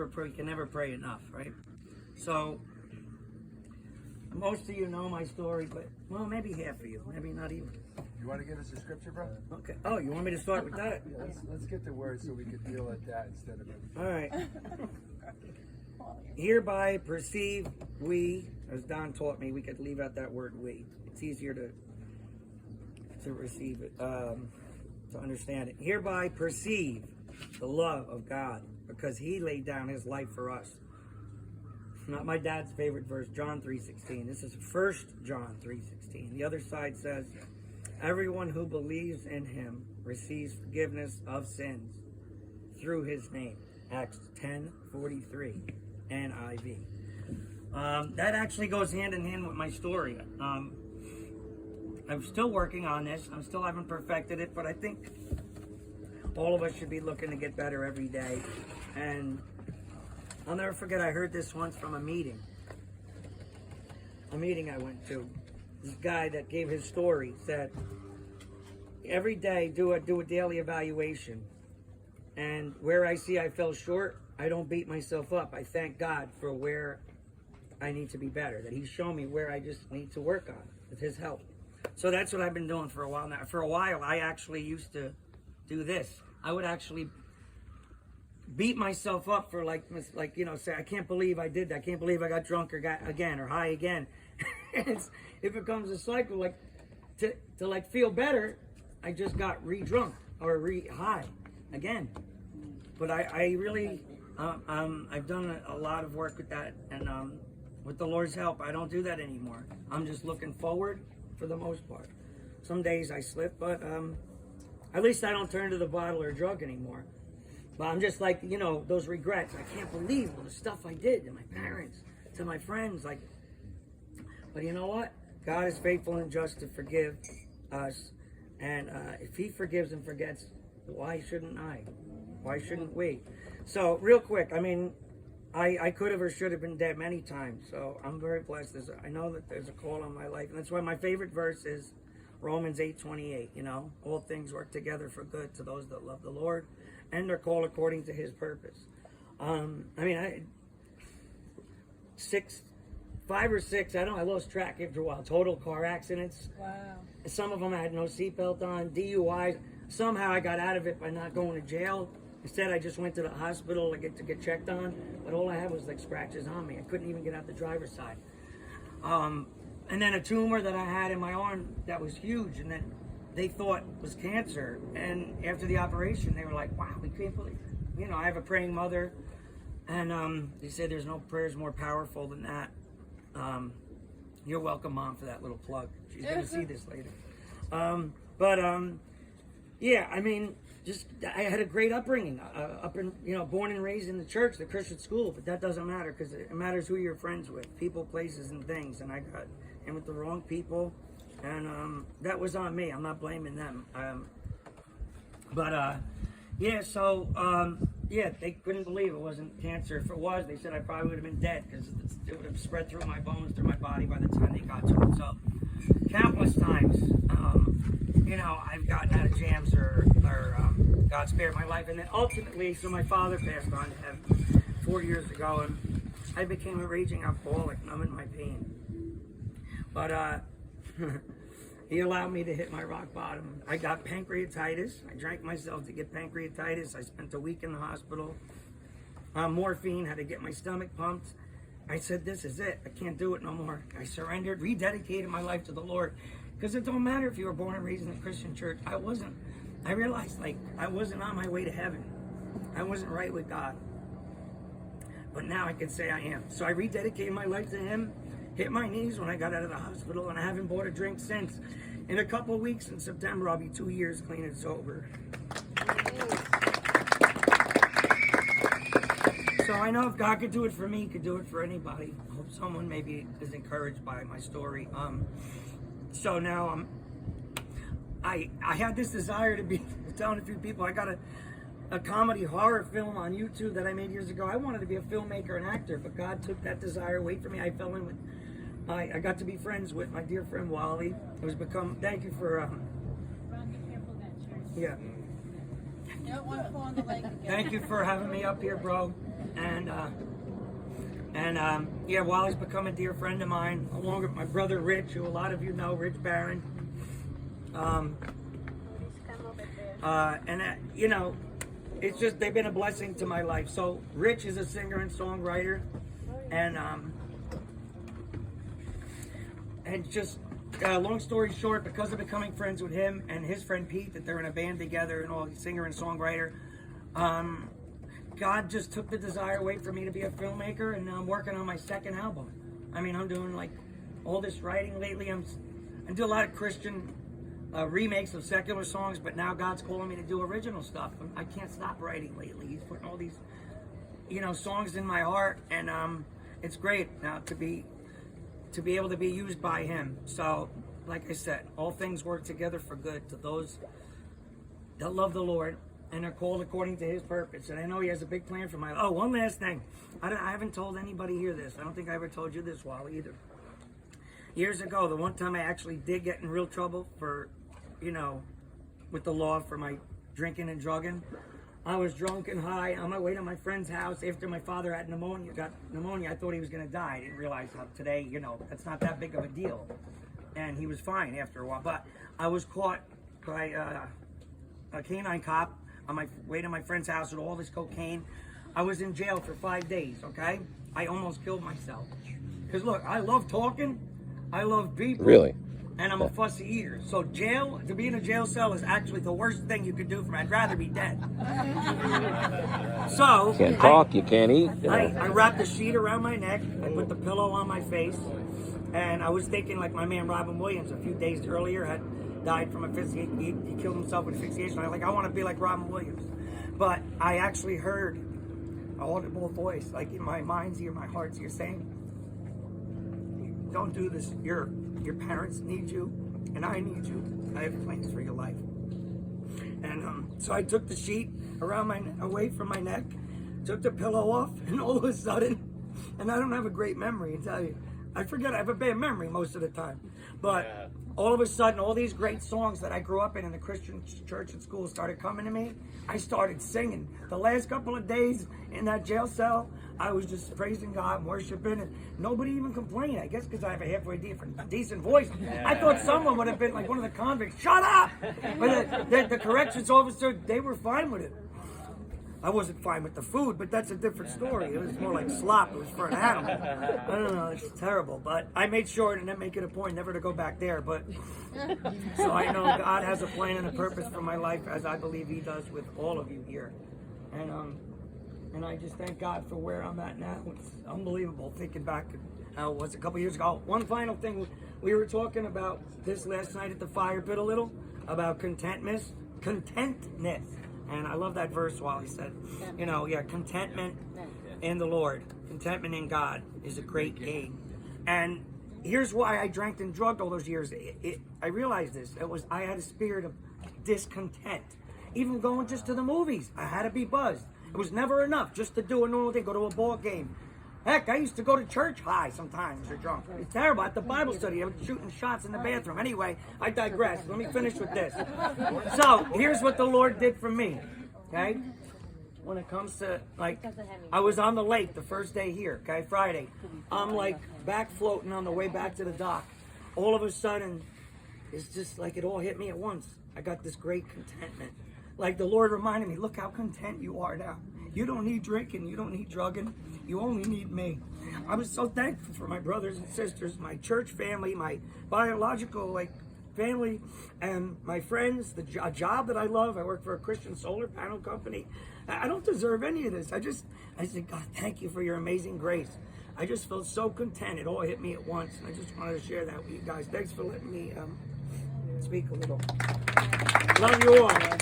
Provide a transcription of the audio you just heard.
You can never pray enough, right? So, most of you know my story, but, well, maybe half of you, maybe not even. You want to give us a scripture, bro? Okay. Oh, you want me to start with that? Yeah, let's get the word so we can deal with that instead of everything. All right. Hereby perceive we, as Don taught me, we could leave out that word we. It's easier to receive it, to understand it. Hereby perceive the love of God, because he laid down his life for us. Not my dad's favorite verse, John 3:16. This is 1 John 3:16. The other side says, everyone who believes in him receives forgiveness of sins through his name. Acts 10:43, NIV. That actually goes hand in hand with my story. I'm still working on this. I still haven't perfected it, but I think all of us should be looking to get better every day. And I'll never forget, I heard this once from a meeting I went to. This guy that gave his story said, every day do a daily evaluation. And where I see I fell short, I don't beat myself up. I thank God for where I need to be better, that he's shown me where I just need to work on with his help. So that's what I've been doing for a while now. For a while, I actually used to do this. I would actually beat myself up for say, I can't believe I did that. I can't believe I got drunk or high again. It becomes a cycle, to feel better. I just got re-drunk or re-high again. But I really, I've done a lot of work with that, and with the Lord's help, I don't do that anymore. I'm just looking forward for the most part. Some days I slip, but at least I don't turn to the bottle or drug anymore. But I'm just those regrets. I can't believe all the stuff I did to my parents, to my friends. But you know what? God is faithful and just to forgive us. And if he forgives and forgets, why shouldn't I? Why shouldn't we? So real quick, I could have or should have been dead many times. So I'm very blessed. I know that there's a call on my life. And that's why my favorite verse is Romans 8:28. All things work together for good to those that love the Lord and are called according to his purpose. 5 or 6, I lost track after a while. Total car accidents. Wow. Some of them I had no seatbelt on, DUIs. Somehow I got out of it by not going to jail. Instead, I just went to the hospital to get checked on. But all I had was scratches on me. I couldn't even get out the driver's side. And then a tumor that I had in my arm that was huge, and that they thought was cancer. And after the operation, they were like, wow, we can't believe it. I have a praying mother, and they said there's no prayers more powerful than that. You're welcome, Mom, for that little plug. She's going to see this later. I had a great upbringing, born and raised in the church, the Christian school, but that doesn't matter, because it matters who you're friends with, people, places, and things. And I got in with the wrong people, and that was on me. I'm not blaming them. They couldn't believe it wasn't cancer. If it was, they said I probably would have been dead, because it would have spread through my bones, through my body by the time they got to it. So, countless times, I've gotten out of jams or God spared my life. And then ultimately, so my father passed on to heaven 4 years ago, and I became a raging alcoholic, numbing my pain. But he allowed me to hit my rock bottom. I got pancreatitis. I drank myself to get pancreatitis. I spent a week in the hospital. Morphine, had to get my stomach pumped. I said, this is it. I can't do it no more. I surrendered, rededicated my life to the Lord. Because it don't matter if you were born and raised in a Christian church. I wasn't. I realized, I wasn't on my way to heaven. I wasn't right with God. But now I can say I am. So I rededicated my life to him, hit my knees when I got out of the hospital, and I haven't bought a drink since. In a couple of weeks in September, I'll be 2 years clean and sober. So I know if God could do it for me, he could do it for anybody. I hope someone maybe is encouraged by my story. So now I had this desire to be telling a few people. I got a comedy horror film on YouTube that I made years ago. I wanted to be a filmmaker and actor, but God took that desire away from me. I fell in with, I got to be friends with my dear friend Wally. Thank you for, Ron, be careful that chair. yeah. You don't want to fall in the lake again. Thank you for having me up here, bro. Yeah, Wally's become a dear friend of mine, along with my brother Rich, who a lot of you know, Rich Barron. You know, it's just, they've been a blessing to my life. So Rich is a singer and songwriter, and just long story short, because of becoming friends with him and his friend Pete, that they're in a band together and all, singer and songwriter, God just took the desire away from me to be a filmmaker, and now I'm working on my second album. I mean, I'm doing like all this writing lately. I do a lot of Christian remakes of secular songs, but now God's calling me to do original stuff. I can't stop writing lately. He's putting all these, you know, songs in my heart, and it's great now to be able to be used by Him. So, like I said, all things work together for good to those that love the Lord and are called according to His purpose. And I know He has a big plan for my life. Oh, one last thing. I haven't told anybody here this. I don't think I ever told you this, Wally, either. Years ago, the one time I actually did get in real trouble for, you know, with the law for my drinking and drugging, I was drunk and high on my way to my friend's house after my father had got pneumonia. I thought he was going to die. I didn't realize how today, you know, that's not that big of a deal. And he was fine after a while. But I was caught by a canine cop on my way to my friend's house with all this cocaine. I was in jail for 5 days, okay? I almost killed myself. Because look, I love talking, I love people. Really? And I'm a fussy eater. So to be in a jail cell is actually the worst thing you could do for me. I'd rather be dead. So Can't talk, you can't eat. I wrapped the sheet around my neck, I put the pillow on my face, and I was thinking like my man Robin Williams a few days earlier had died from asphyxiation. He killed himself with asphyxiation. I want to be like Robin Williams. But I actually heard an audible voice, like in my mind's ear, my heart's ear, saying, don't do this. Your parents need you, and I need you. I have plans for your life. And so I took the sheet away from my neck, took the pillow off, and all of a sudden, and I don't have a great memory, I tell you. I forget, I have a bad memory most of the time. But all of a sudden, all these great songs that I grew up in the Christian church and school started coming to me. I started singing. The last couple of days in that jail cell, I was just praising God, worshiping, and nobody even complained. I guess because I have a halfway decent voice. I thought someone would have been like one of the convicts, shut up! But the corrections officer, they were fine with it. I wasn't fine with the food, but that's a different story. It was more like slop. It was for an animal. I don't know. It's terrible. But I made sure to make it a point never to go back there. But so I know God has a plan and a purpose for my life, as I believe He does with all of you here. And I just thank God for where I'm at now. It's unbelievable thinking back how it was a couple years ago. One final thing. We were talking about this last night at the fire pit a little, about contentness. And I love that verse while he said, you know, contentment in the Lord, contentment in God is a great gain. And here's why I drank and drugged all those years. I realized this. I had a spirit of discontent. Even going just to the movies, I had to be buzzed. It was never enough just to do a normal thing, go to a ball game. Heck, I used to go to church high sometimes or drunk. It's terrible. At the Bible study, I was shooting shots in the bathroom. Anyway, I digress. Let me finish with this. So, here's what the Lord did for me, okay? When it comes to, like, I was on the lake the first day here, okay, Friday. I'm, like, back floating on the way back to the dock. All of a sudden, it's just like it all hit me at once. I got this great contentment. Like the Lord reminded me, look how content you are now. You don't need drinking, you don't need drugging, you only need me. I was so thankful for my brothers and sisters, my church family, my biological family, and my friends, a job that I love. I work for a Christian solar panel company. I don't deserve any of this. I said, God, thank you for your amazing grace. I just felt so content. It all hit me at once, and I just wanted to share that with you guys. Thanks for letting me speak a little. Love you all, man.